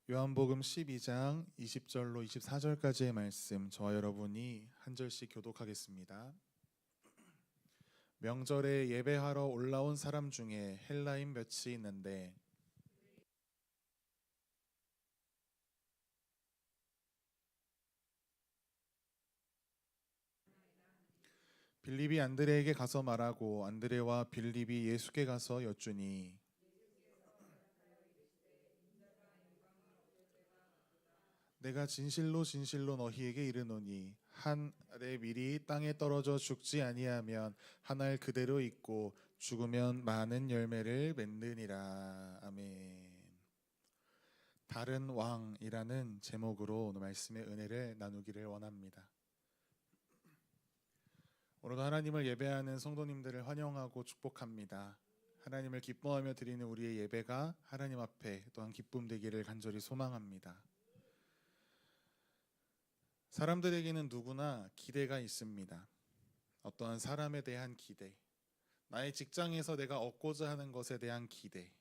요한복음 12장 20절로 24절까지의 말씀, 저와 여러분이 한 절씩 교독하겠습니다. 명절에 예배하러 올라온 사람 중에 헬라인 몇이 있는데 빌립이 안드레에게 가서 말하고 안드레와 빌립이 예수께 가서 여쭈니 내가 진실로 진실로 너희에게 이르노니 한 알의 밀이 땅에 떨어져 죽지 아니하면 한 알 그대로 있고 죽으면 많은 열매를 맺느니라. 아멘. 다른 왕이라는 제목으로 오늘 말씀의 은혜를 나누기를 원합니다. 오늘도 하나님을 예배하는 성도님들을 환영하고 축복합니다. 하나님을 기뻐하며 드리는 우리의 예배가 하나님 앞에 또한 기쁨 되기를 간절히 소망합니다. 사람들에게는 누구나 기대가 있습니다. 어떠한 사람에 대한 기대, 나의 직장에서 내가 얻고자 하는 것에 대한 기대,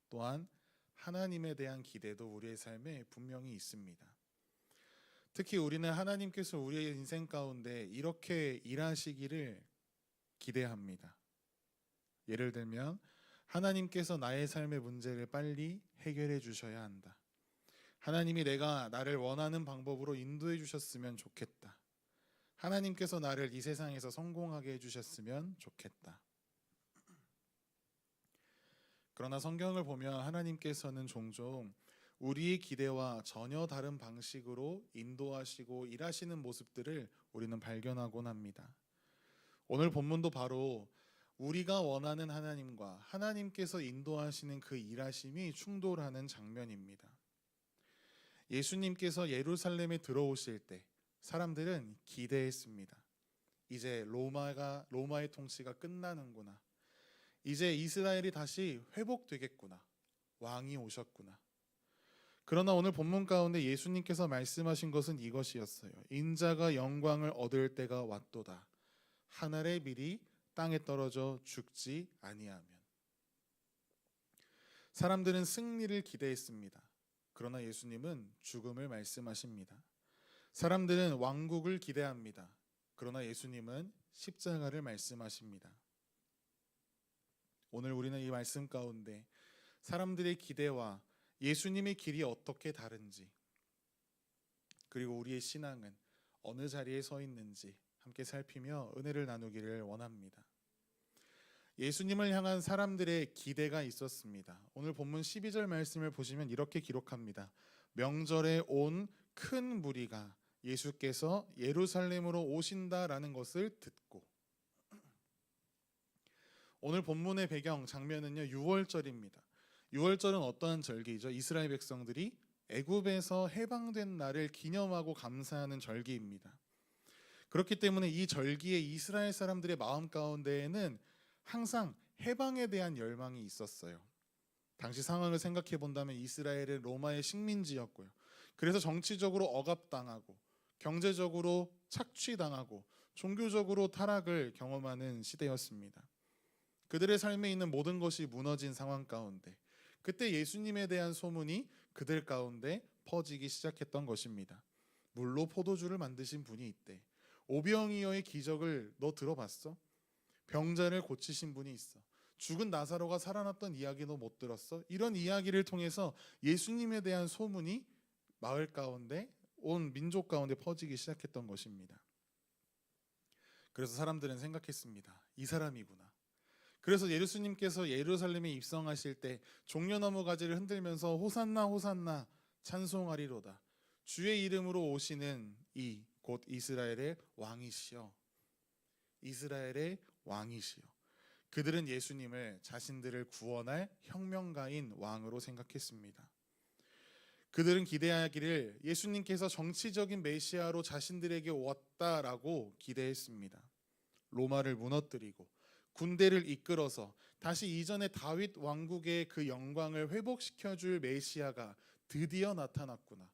또한 하나님에 대한 기대도 우리의 삶에 분명히 있습니다. 특히 우리는 하나님께서 우리의 인생 가운데 이렇게 일하시기를 기대합니다. 예를 들면 하나님께서 나의 삶의 문제를 빨리 해결해 주셔야 한다. 하나님이 나를 원하는 방법으로 인도해 주셨으면 좋겠다. 하나님께서 나를 이 세상에서 성공하게 해주셨으면 좋겠다. 그러나 성경을 보면 하나님께서는 종종 우리의 기대와 전혀 다른 방식으로 인도하시고 일하시는 모습들을 우리는 발견하곤 합니다. 오늘 본문도 바로 우리가 원하는 하나님과 하나님께서 인도하시는 그 일하심이 충돌하는 장면입니다. 예수님께서 예루살렘에 들어오실 때 사람들은 기대했습니다. 이제 로마의 통치가 끝나는구나. 이제 이스라엘이 다시 회복되겠구나. 왕이 오셨구나. 그러나 오늘 본문 가운데 예수님께서 말씀하신 것은 이것이었어요. 인자가 영광을 얻을 때가 왔도다. 한 알의 밀이 땅에 떨어져 죽지 아니하면. 사람들은 승리를 기대했습니다. 그러나 예수님은 죽음을 말씀하십니다. 사람들은 왕국을 기대합니다. 그러나 예수님은 십자가를 말씀하십니다. 오늘 우리는 이 말씀 가운데 사람들의 기대와 예수님의 길이 어떻게 다른지, 그리고 우리의 신앙은 어느 자리에 서 있는지 함께 살피며 은혜를 나누기를 원합니다. 예수님을 향한 사람들의 기대가 있었습니다. 오늘 본문 12절 말씀을 보시면 이렇게 기록합니다. 명절에 온 큰 무리가 예수께서 예루살렘으로 오신다라는 것을 듣고. 오늘 본문의 배경 장면은요, 유월절입니다. 유월절은 어떠한 절기이죠? 이스라엘 백성들이 애굽에서 해방된 날을 기념하고 감사하는 절기입니다. 그렇기 때문에 이 절기에 이스라엘 사람들의 마음 가운데에는 항상 해방에 대한 열망이 있었어요. 당시 상황을 생각해 본다면 이스라엘은 로마의 식민지였고요. 그래서 정치적으로 억압당하고 경제적으로 착취당하고 종교적으로 타락을 경험하는 시대였습니다. 그들의 삶에 있는 모든 것이 무너진 상황 가운데 그때 예수님에 대한 소문이 그들 가운데 퍼지기 시작했던 것입니다. 물로 포도주를 만드신 분이 있대. 오병이어의 기적을 너 들어봤어? 병자를 고치신 분이 있어. 죽은 나사로가 살아났던 이야기 너 못 들었어? 이런 이야기를 통해서 예수님에 대한 소문이 마을 가운데, 온 민족 가운데 퍼지기 시작했던 것입니다. 그래서 사람들은 생각했습니다. 이 사람이구나. 그래서 예수님께서 예루살렘에 입성하실 때 종려나무 가지를 흔들면서 호산나 호산나 찬송하리로다. 주의 이름으로 오시는 이 곧 이스라엘의 왕이시여. 이스라엘의 왕이시여. 그들은 예수님을 자신들을 구원할 혁명가인 왕으로 생각했습니다. 그들은 기대하기를 예수님께서 정치적인 메시아로 자신들에게 왔다라고 기대했습니다. 로마를 무너뜨리고 군대를 이끌어서 다시 이전의 다윗 왕국의 그 영광을 회복시켜줄 메시아가 드디어 나타났구나.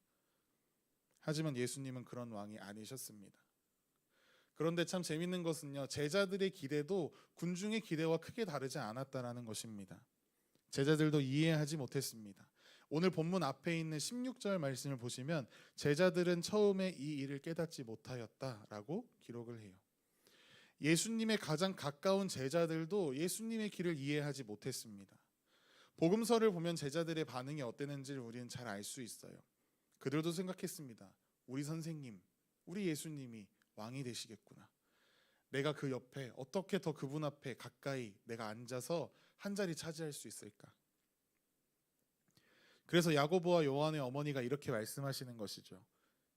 하지만 예수님은 그런 왕이 아니셨습니다. 그런데 참 재밌는 것은요, 제자들의 기대도 군중의 기대와 크게 다르지 않았다라는 것입니다. 제자들도 이해하지 못했습니다. 오늘 본문 앞에 있는 16절 말씀을 보시면 제자들은 처음에 이 일을 깨닫지 못하였다라고 기록을 해요. 예수님의 가장 가까운 제자들도 예수님의 길을 이해하지 못했습니다. 복음서를 보면 제자들의 반응이 어땠는지를 우리는 잘 알 수 있어요. 그들도 생각했습니다. 우리 선생님, 우리 예수님이 왕이 되시겠구나. 내가 그 옆에 어떻게 더 그분 앞에 가까이 내가 앉아서 한 자리 차지할 수 있을까? 그래서 야고보와 요한의 어머니가 이렇게 말씀하시는 것이죠.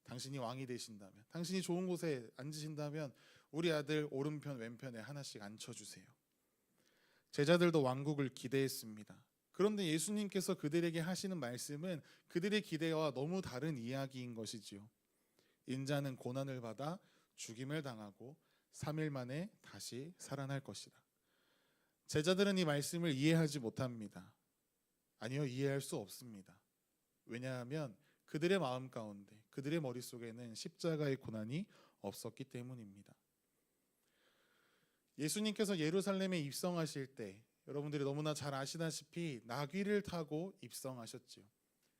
당신이 왕이 되신다면, 당신이 좋은 곳에 앉으신다면 우리 아들 오른편 왼편에 하나씩 앉혀주세요. 제자들도 왕국을 기대했습니다. 그런데 예수님께서 그들에게 하시는 말씀은 그들의 기대와 너무 다른 이야기인 것이지요. 인자는 고난을 받아 죽임을 당하고 3일 만에 다시 살아날 것이다. 제자들은 이 말씀을 이해하지 못합니다. 아니요, 이해할 수 없습니다. 왜냐하면 그들의 마음 가운데, 그들의 머릿속에는 십자가의 고난이 없었기 때문입니다. 예수님께서 예루살렘에 입성하실 때 여러분들이 너무나 잘 아시다시피 나귀를 타고 입성하셨지요.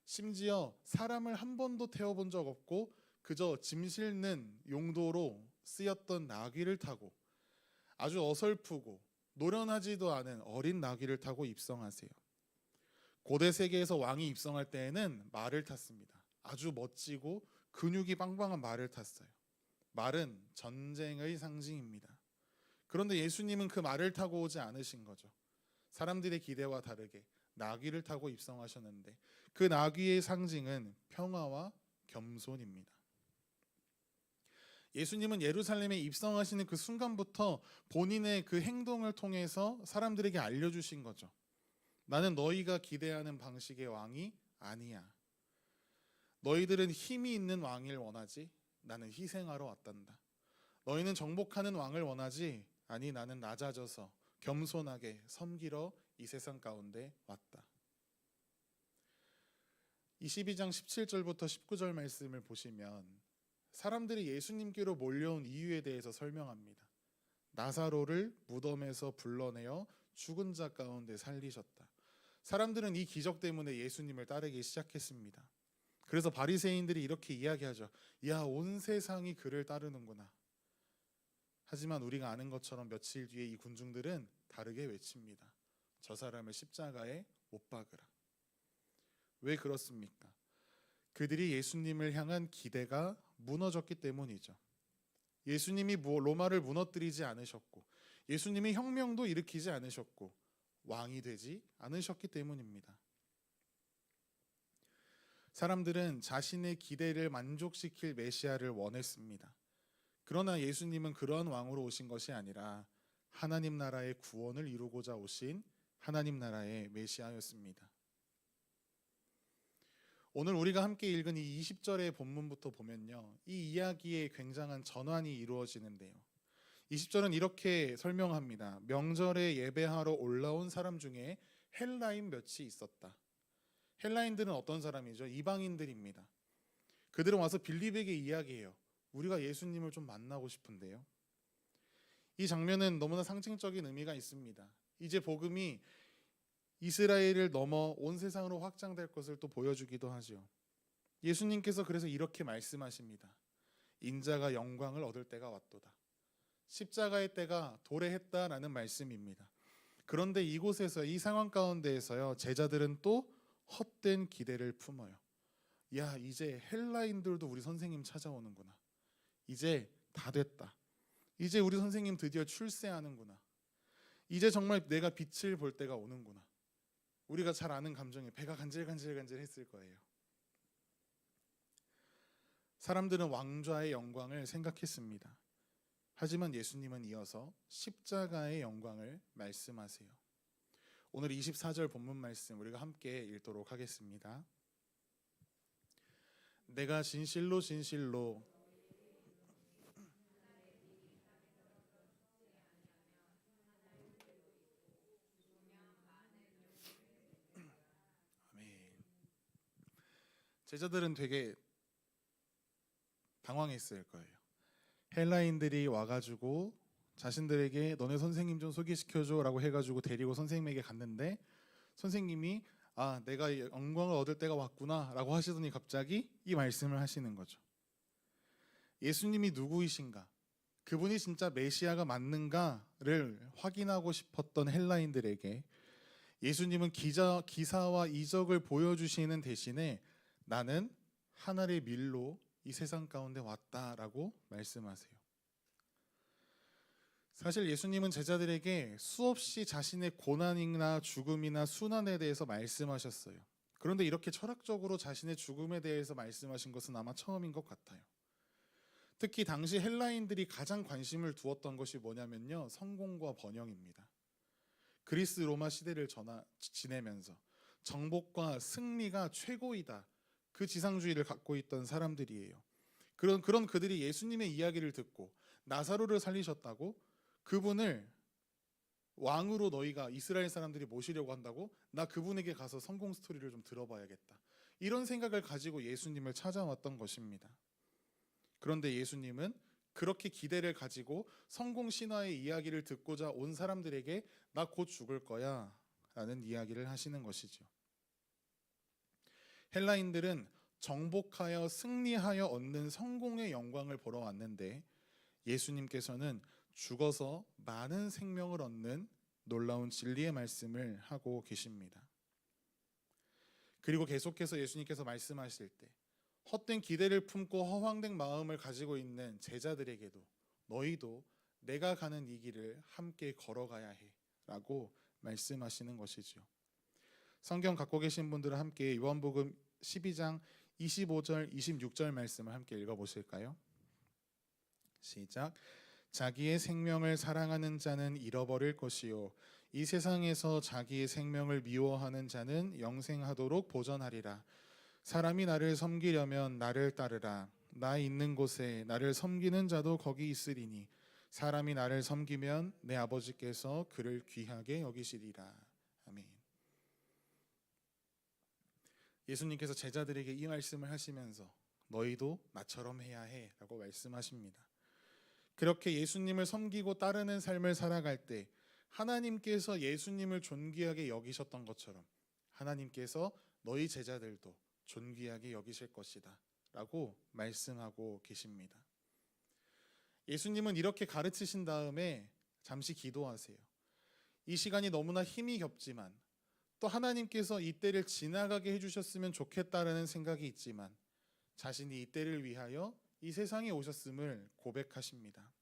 심지어 사람을 한 번도 태워본 적 없고 그저 짐 싣는 용도로 쓰였던 나귀를 타고 아주 어설프고 노련하지도 않은 어린 나귀를 타고 입성하세요. 고대 세계에서 왕이 입성할 때에는 말을 탔습니다. 아주 멋지고 근육이 빵빵한 말을 탔어요. 말은 전쟁의 상징입니다. 그런데 예수님은 그 말을 타고 오지 않으신 거죠. 사람들의 기대와 다르게 나귀를 타고 입성하셨는데 그 나귀의 상징은 평화와 겸손입니다. 예수님은 예루살렘에 입성하시는 그 순간부터 본인의 그 행동을 통해서 사람들에게 알려주신 거죠. 나는 너희가 기대하는 방식의 왕이 아니야. 너희들은 힘이 있는 왕을 원하지 나는 희생하러 왔단다. 너희는 정복하는 왕을 원하지 아니 나는 낮아져서 겸손하게 섬기러 이 세상 가운데 왔다. 22장 17절부터 19절 말씀을 보시면 사람들이 예수님께로 몰려온 이유에 대해서 설명합니다. 나사로를 무덤에서 불러내어 죽은 자 가운데 살리셨다. 사람들은 이 기적 때문에 예수님을 따르기 시작했습니다. 그래서 바리새인들이 이렇게 이야기하죠. 야, 온 세상이 그를 따르는구나. 하지만 우리가 아는 것처럼 며칠 뒤에 이 군중들은 다르게 외칩니다. 저 사람을 십자가에 못 박으라. 왜 그렇습니까? 그들이 예수님을 향한 기대가 무너졌기 때문이죠. 예수님이 로마를 무너뜨리지 않으셨고 예수님이 혁명도 일으키지 않으셨고 왕이 되지 않으셨기 때문입니다. 사람들은 자신의 기대를 만족시킬 메시아를 원했습니다. 그러나 예수님은 그러한 왕으로 오신 것이 아니라 하나님 나라의 구원을 이루고자 오신 하나님 나라의 메시아였습니다. 오늘 우리가 함께 읽은 이 20절의 본문부터 보면요, 이 이야기에 굉장한 전환이 이루어지는데요. 20절은 이렇게 설명합니다. 명절에 예배하러 올라온 사람 중에 헬라인 몇이 있었다. 헬라인들은 어떤 사람이죠? 이방인들입니다. 그들은 와서 빌립에게 이야기해요. 우리가 예수님을 좀 만나고 싶은데요. 이 장면은 너무나 상징적인 의미가 있습니다. 이제 복음이 이스라엘을 넘어 온 세상으로 확장될 것을 또 보여주기도 하죠. 예수님께서 그래서 이렇게 말씀하십니다. 인자가 영광을 얻을 때가 왔도다. 십자가의 때가 도래했다라는 말씀입니다. 그런데 이곳에서 이 상황 가운데에서요, 제자들은 또 헛된 기대를 품어요. 야, 이제 헬라인들도 우리 선생님 찾아오는구나. 이제 다 됐다. 이제 우리 선생님 드디어 출세하는구나. 이제 정말 내가 빛을 볼 때가 오는구나. 우리가 잘 아는 감정에 배가 간질간질 했을 거예요. 사람들은 왕좌의 영광을 생각했습니다. 하지만 예수님은 이어서 십자가의 영광을 말씀하세요. 오늘 24절 본문 말씀 우리가 함께 읽도록 하겠습니다. 내가 진실로 진실로 아멘. 제자들은 되게 당황했을 거예요. 헬라인들이 와가지고 자신들에게 너네 선생님 좀 소개시켜줘 라고 해가지고 데리고 선생님에게 갔는데 선생님이 아, 내가 영광을 얻을 때가 왔구나라고 하시더니 갑자기 이 말씀을 하시는 거죠. 예수님이 누구이신가? 그분이 진짜 메시아가 맞는가를 확인하고 싶었던 헬라인들에게 예수님은 기사와 이적을 보여주시는 대신에 나는 하늘의 밀로 이 세상 가운데 왔다라고 말씀하세요. 사실 예수님은 제자들에게 수없이 자신의 고난이나 죽음이나 순환에 대해서 말씀하셨어요. 그런데 이렇게 철학적으로 자신의 죽음에 대해서 말씀하신 것은 아마 처음인 것 같아요. 특히 당시 헬라인들이 가장 관심을 두었던 것이 뭐냐면요, 성공과 번영입니다. 그리스 로마 시대를 지내면서 정복과 승리가 최고이다, 그 지상주의를 갖고 있던 사람들이에요. 그런 그들이 예수님의 이야기를 듣고 나사로를 살리셨다고, 그분을 왕으로 너희가 이스라엘 사람들이 모시려고 한다고, 나 그분에게 가서 성공 스토리를 좀 들어봐야겠다, 이런 생각을 가지고 예수님을 찾아왔던 것입니다. 그런데 예수님은 그렇게 기대를 가지고 성공 신화의 이야기를 듣고자 온 사람들에게 나 곧 죽을 거야 라는 이야기를 하시는 것이죠. 헬라인들은 정복하여 승리하여 얻는 성공의 영광을 보러 왔는데, 예수님께서는 죽어서 많은 생명을 얻는 놀라운 진리의 말씀을 하고 계십니다. 그리고 계속해서 예수님께서 말씀하실 때 헛된 기대를 품고 허황된 마음을 가지고 있는 제자들에게도 너희도 내가 가는 이 길을 함께 걸어가야 해 라고 말씀하시는 것이죠. 성경 갖고 계신 분들은 함께 요한복음 12장 25절 26절 말씀을 함께 읽어보실까요? 시작. 자기의 생명을 사랑하는 자는 잃어버릴 것이요 이 세상에서 자기의 생명을 미워하는 자는 영생하도록 보전하리라. 사람이 나를 섬기려면 나를 따르라. 나 있는 곳에 나를 섬기는 자도 거기 있으리니 사람이 나를 섬기면 내 아버지께서 그를 귀하게 여기시리라. 아멘. 예수님께서 제자들에게 이 말씀을 하시면서 너희도 나처럼 해야 해 라고 말씀하십니다. 그렇게 예수님을 섬기고 따르는 삶을 살아갈 때 하나님께서 예수님을 존귀하게 여기셨던 것처럼 하나님께서 너희 제자들도 존귀하게 여기실 것이다 라고 말씀하고 계십니다. 예수님은 이렇게 가르치신 다음에 잠시 기도하세요. 이 시간이 너무나 힘이 겹지만 또 하나님께서 이 때를 지나가게 해주셨으면 좋겠다라는 생각이 있지만 자신이 이 때를 위하여 이 세상에 오셨음을 고백하십니다.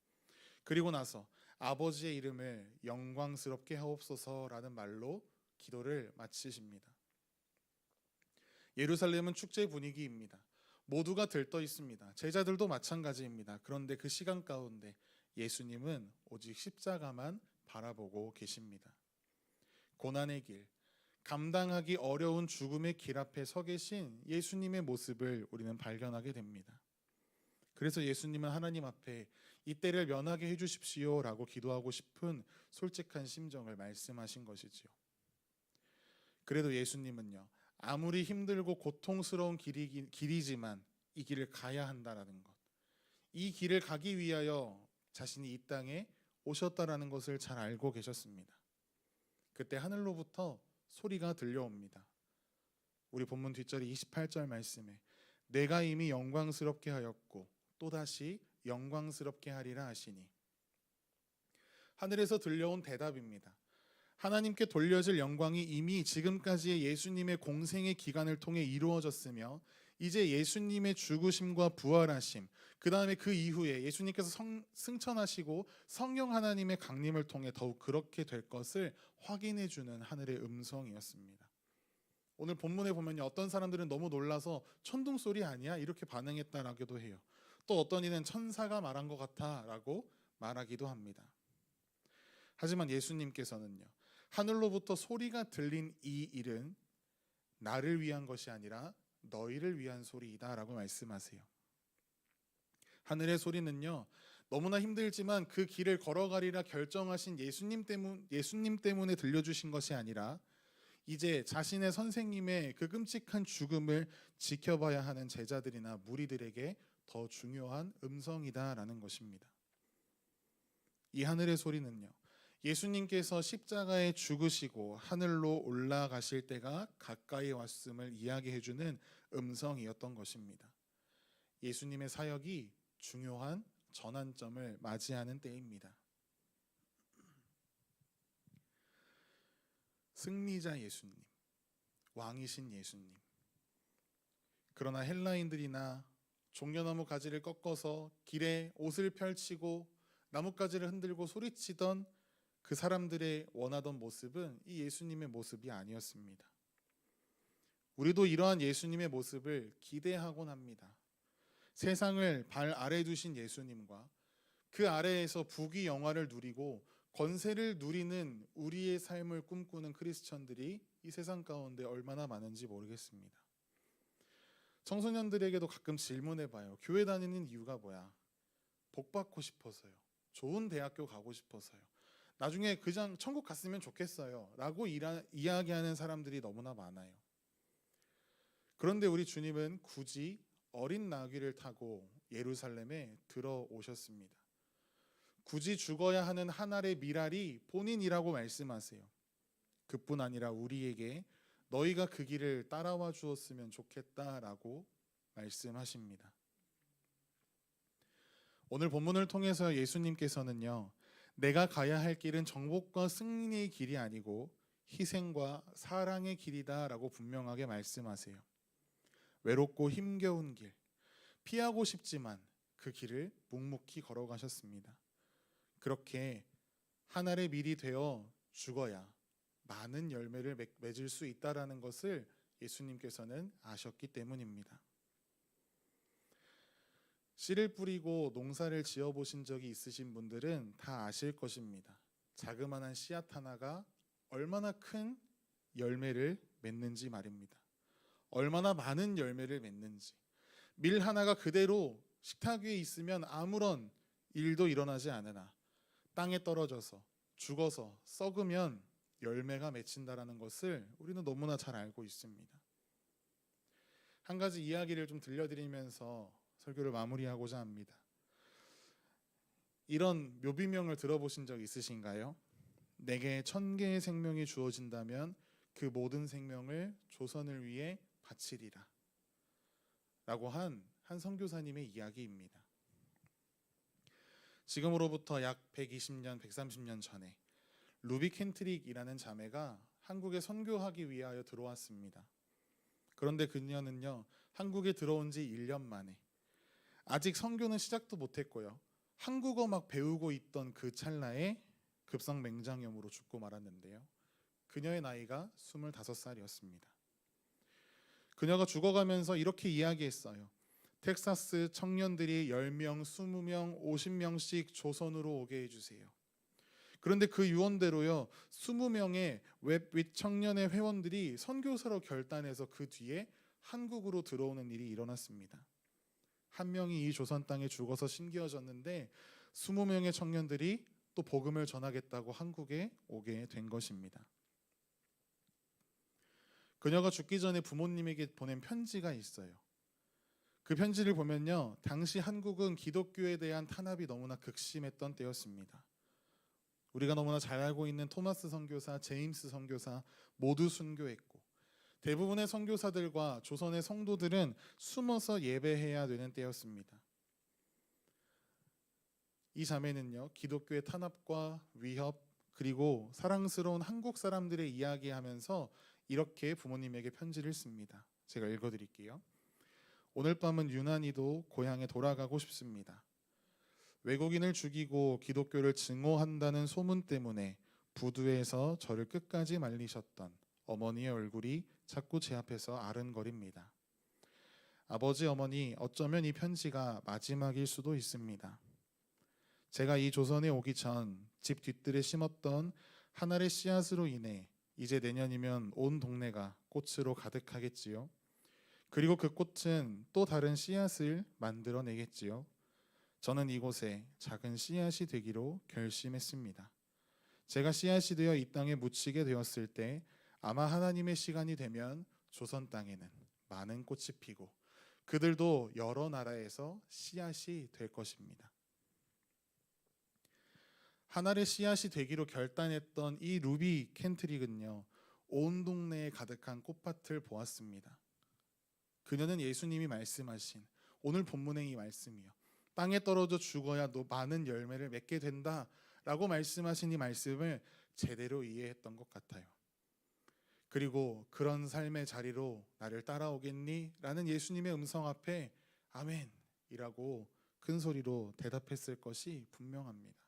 그리고 나서 아버지의 이름을 영광스럽게 하옵소서라는 말로 기도를 마치십니다. 예루살렘은 축제 분위기입니다. 모두가 들떠 있습니다. 제자들도 마찬가지입니다. 그런데 그 시간 가운데 예수님은 오직 십자가만 바라보고 계십니다. 고난의 길, 감당하기 어려운 죽음의 길 앞에 서 계신 예수님의 모습을 우리는 발견하게 됩니다. 그래서 예수님은 하나님 앞에 이 때를 면하게 해주십시오 라고 기도하고 싶은 솔직한 심정을 말씀하신 것이지요. 그래도 예수님은요, 아무리 힘들고 고통스러운 길이지만 이 길을 가야 한다라는 것, 이 길을 가기 위하여 자신이 이 땅에 오셨다라는 것을 잘 알고 계셨습니다. 그때 하늘로부터 소리가 들려옵니다. 우리 본문 뒷절이 28절 말씀에 내가 이미 영광스럽게 하였고 또다시 영광스럽게 하리라 하시니, 하늘에서 들려온 대답입니다. 하나님께 돌려질 영광이 이미 지금까지의 예수님의 공생의 기간을 통해 이루어졌으며 이제 예수님의 죽으심과 부활하심, 그 다음에 그 이후에 예수님께서 승천하시고 성령 하나님의 강림을 통해 더욱 그렇게 될 것을 확인해 주는 하늘의 음성이었습니다. 오늘 본문에 보면 어떤 사람들은 너무 놀라서 천둥 소리 아니야? 이렇게 반응했다라고도 해요. 또 어떤 이는 천사가 말한 것 같아 라고 말하기도 합니다. 하지만 예수님께서는요, 하늘로부터 소리가 들린 이 일은 나를 위한 것이 아니라 너희를 위한 소리이다 라고 말씀하세요. 하늘의 소리는요, 너무나 힘들지만 그 길을 걸어가리라 결정하신 예수님 때문에 들려주신 것이 아니라 이제 자신의 선생님의 그 끔찍한 죽음을 지켜봐야 하는 제자들이나 무리들에게 더 중요한 음성이다라는 것입니다. 이 하늘의 소리는요, 예수님께서 십자가에 죽으시고 하늘로 올라가실 때가 가까이 왔음을 이야기해주는 음성이었던 것입니다. 예수님의 사역이 중요한 전환점을 맞이하는 때입니다. 승리자 예수님, 왕이신 예수님. 그러나 헬라인들이나 종려나무 가지를 꺾어서 길에 옷을 펼치고 나뭇가지를 흔들고 소리치던 그 사람들의 원하던 모습은 이 예수님의 모습이 아니었습니다. 우리도 이러한 예수님의 모습을 기대하곤 합니다. 세상을 발 아래 두신 예수님과 그 아래에서 부귀영화를 누리고 권세를 누리는 우리의 삶을 꿈꾸는 크리스천들이 이 세상 가운데 얼마나 많은지 모르겠습니다. 청소년들에게도 가끔 질문해봐요. 교회 다니는 이유가 뭐야? 복 받고 싶어서요. 좋은 대학교 가고 싶어서요. 나중에 그냥 천국 갔으면 좋겠어요 라고 이야기하는 사람들이 너무나 많아요. 그런데 우리 주님은 굳이 어린 나귀를 타고 예루살렘에 들어오셨습니다. 굳이 죽어야 하는 한 알의 밀알이 본인이라고 말씀하세요. 그뿐 아니라 우리에게 너희가 그 길을 따라와 주었으면 좋겠다라고 말씀하십니다. 오늘 본문을 통해서 예수님께서는요, 내가 가야 할 길은 정복과 승리의 길이 아니고 희생과 사랑의 길이다라고 분명하게 말씀하세요. 외롭고 힘겨운 길, 피하고 싶지만 그 길을 묵묵히 걸어가셨습니다. 그렇게 한 알의 밀이 되어 죽어야 많은 열매를 맺을 수 있다라는 것을 예수님께서는 아셨기 때문입니다. 씨를 뿌리고 농사를 지어보신 적이 있으신 분들은 다 아실 것입니다. 자그마한 씨앗 하나가 얼마나 큰 열매를 맺는지 말입니다. 얼마나 많은 열매를 맺는지. 밀 하나가 그대로 식탁 위에 있으면 아무런 일도 일어나지 않으나 땅에 떨어져서 죽어서 썩으면 열매가 맺힌다라는 것을 우리는 너무나 잘 알고 있습니다. 한 가지 이야기를 좀 들려드리면서 설교를 마무리하고자 합니다. 이런 묘비명을 들어보신 적 있으신가요? 내게 1000개의 생명이 주어진다면 그 모든 생명을 조선을 위해 바치리라 라고 한 선교사님의 이야기입니다. 지금으로부터 약 120년, 130년 전에 루비 켄트릭이라는 자매가 한국에 선교하기 위하여 들어왔습니다. 그런데 그녀는요, 한국에 들어온 지 1년 만에 아직 선교는 시작도 못했고요, 한국어 막 배우고 있던 그 찰나에 급성 맹장염으로 죽고 말았는데요. 그녀의 나이가 25살이었습니다. 그녀가 죽어가면서 이렇게 이야기했어요. 텍사스 청년들이 10명, 20명, 50명씩 조선으로 오게 해주세요. 그런데 그 유언대로요, 20명의 웹윗 청년의 회원들이 선교사로 결단해서 그 뒤에 한국으로 들어오는 일이 일어났습니다. 한 명이 이 조선 땅에 죽어서 심겨졌는데 20명의 청년들이 또 복음을 전하겠다고 한국에 오게 된 것입니다. 그녀가 죽기 전에 부모님에게 보낸 편지가 있어요. 그 편지를 보면요, 당시 한국은 기독교에 대한 탄압이 너무나 극심했던 때였습니다. 우리가 너무나 잘 알고 있는 토마스 선교사, 제임스 선교사 모두 순교했고, 대부분의 선교사들과 조선의 성도들은 숨어서 예배해야 되는 때였습니다. 이 자매는요, 기독교의 탄압과 위협, 그리고 사랑스러운 한국 사람들의 이야기하면서 이렇게 부모님에게 편지를 씁니다. 제가 읽어드릴게요. 오늘 밤은 유난히도 고향에 돌아가고 싶습니다. 외국인을 죽이고 기독교를 증오한다는 소문 때문에 부두에서 저를 끝까지 말리셨던 어머니의 얼굴이 자꾸 제 앞에서 아른거립니다. 아버지, 어머니, 어쩌면 이 편지가 마지막일 수도 있습니다. 제가 이 조선에 오기 전 집 뒤뜰에 심었던 한 알의 씨앗으로 인해 이제 내년이면 온 동네가 꽃으로 가득하겠지요. 그리고 그 꽃은 또 다른 씨앗을 만들어내겠지요. 저는 이곳에 작은 씨앗이 되기로 결심했습니다. 제가 씨앗이 되어 이 땅에 묻히게 되었을 때 아마 하나님의 시간이 되면 조선 땅에는 많은 꽃이 피고 그들도 여러 나라에서 씨앗이 될 것입니다. 하나의 씨앗이 되기로 결단했던 이 루비 켄트릭은요, 온 동네에 가득한 꽃밭을 보았습니다. 그녀는 예수님이 말씀하신 오늘 본문의 이 말씀이요, 땅에 떨어져 죽어야 너 많은 열매를 맺게 된다라고 말씀하신 이 말씀을 제대로 이해했던 것 같아요. 그리고 그런 삶의 자리로 나를 따라오겠니? 라는 예수님의 음성 앞에 아멘이라고 큰 소리로 대답했을 것이 분명합니다.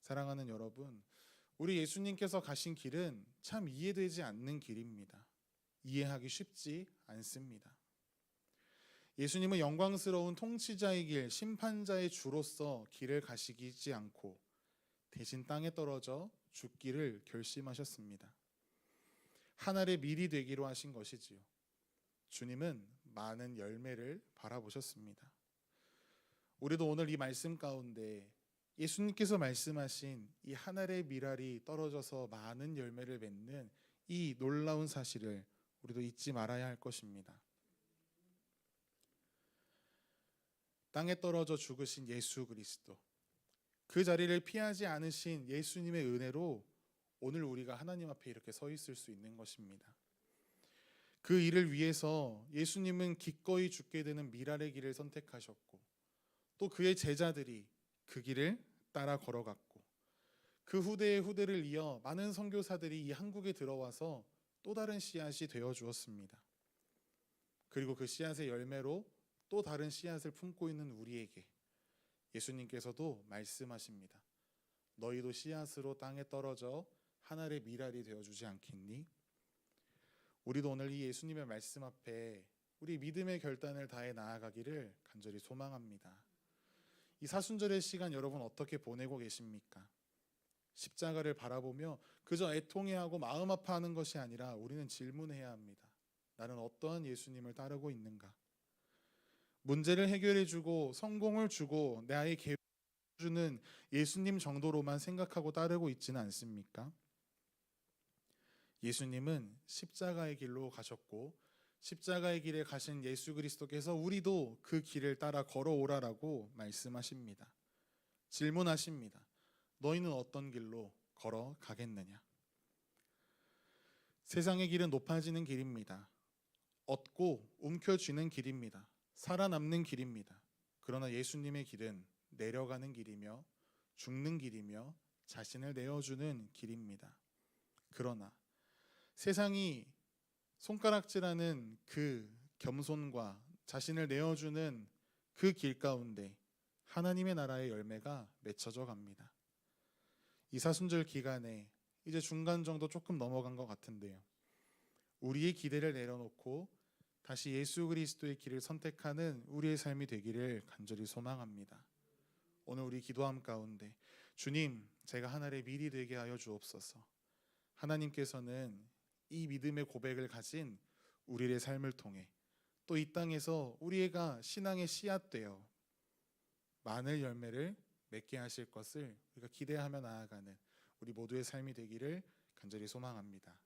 사랑하는 여러분, 우리 예수님께서 가신 길은 참 이해되지 않는 길입니다. 이해하기 쉽지 않습니다. 예수님은 영광스러운 통치자의 길, 심판자의 주로서 길을 가시지 않고 대신 땅에 떨어져 죽기를 결심하셨습니다. 하늘의 밀이 되기로 하신 것이지요. 주님은 많은 열매를 바라보셨습니다. 우리도 오늘 이 말씀 가운데 예수님께서 말씀하신 이 하늘의 밀알이 떨어져서 많은 열매를 맺는 이 놀라운 사실을 우리도 잊지 말아야 할 것입니다. 땅에 떨어져 죽으신 예수 그리스도, 그 자리를 피하지 않으신 예수님의 은혜로 오늘 우리가 하나님 앞에 이렇게 서 있을 수 있는 것입니다. 그 일을 위해서 예수님은 기꺼이 죽게 되는 밀알의 길을 선택하셨고, 또 그의 제자들이 그 길을 따라 걸어갔고, 그 후대의 후대를 이어 많은 선교사들이 이 한국에 들어와서 또 다른 씨앗이 되어 주었습니다. 그리고 그 씨앗의 열매로 또 다른 씨앗을 품고 있는 우리에게 예수님께서도 말씀하십니다. 너희도 씨앗으로 땅에 떨어져 하늘의 밀알이 되어주지 않겠니? 우리도 오늘 이 예수님의 말씀 앞에 우리 믿음의 결단을 다해 나아가기를 간절히 소망합니다. 이 사순절의 시간 여러분 어떻게 보내고 계십니까? 십자가를 바라보며 그저 애통해하고 마음 아파하는 것이 아니라 우리는 질문해야 합니다. 나는 어떠한 예수님을 따르고 있는가? 문제를 해결해주고 성공을 주고 나의 계획을 주는 예수님 정도로만 생각하고 따르고 있지는 않습니까? 예수님은 십자가의 길로 가셨고, 십자가의 길에 가신 예수 그리스도께서 우리도 그 길을 따라 걸어오라라고 말씀하십니다. 질문하십니다. 너희는 어떤 길로 걸어가겠느냐? 세상의 길은 높아지는 길입니다. 얻고 움켜쥐는 길입니다. 살아남는 길입니다. 그러나 예수님의 길은 내려가는 길이며 죽는 길이며 자신을 내어주는 길입니다. 그러나 세상이 손가락질하는 그 겸손과 자신을 내어주는 그 길 가운데 하나님의 나라의 열매가 맺혀져 갑니다. 이 사순절 기간에 이제 중간 정도 조금 넘어간 것 같은데요, 우리의 기대를 내려놓고 다시 예수 그리스도의 길을 선택하는 우리의 삶이 되기를 간절히 소망합니다. 오늘 우리 기도함 가운데 주님, 제가 하늘의 밀이 되게 하여 주옵소서. 하나님께서는 이 믿음의 고백을 가진 우리의 삶을 통해 또 이 땅에서 우리가 신앙의 씨앗 되어 많은 열매를 맺게 하실 것을 우리가 기대하며 나아가는 우리 모두의 삶이 되기를 간절히 소망합니다.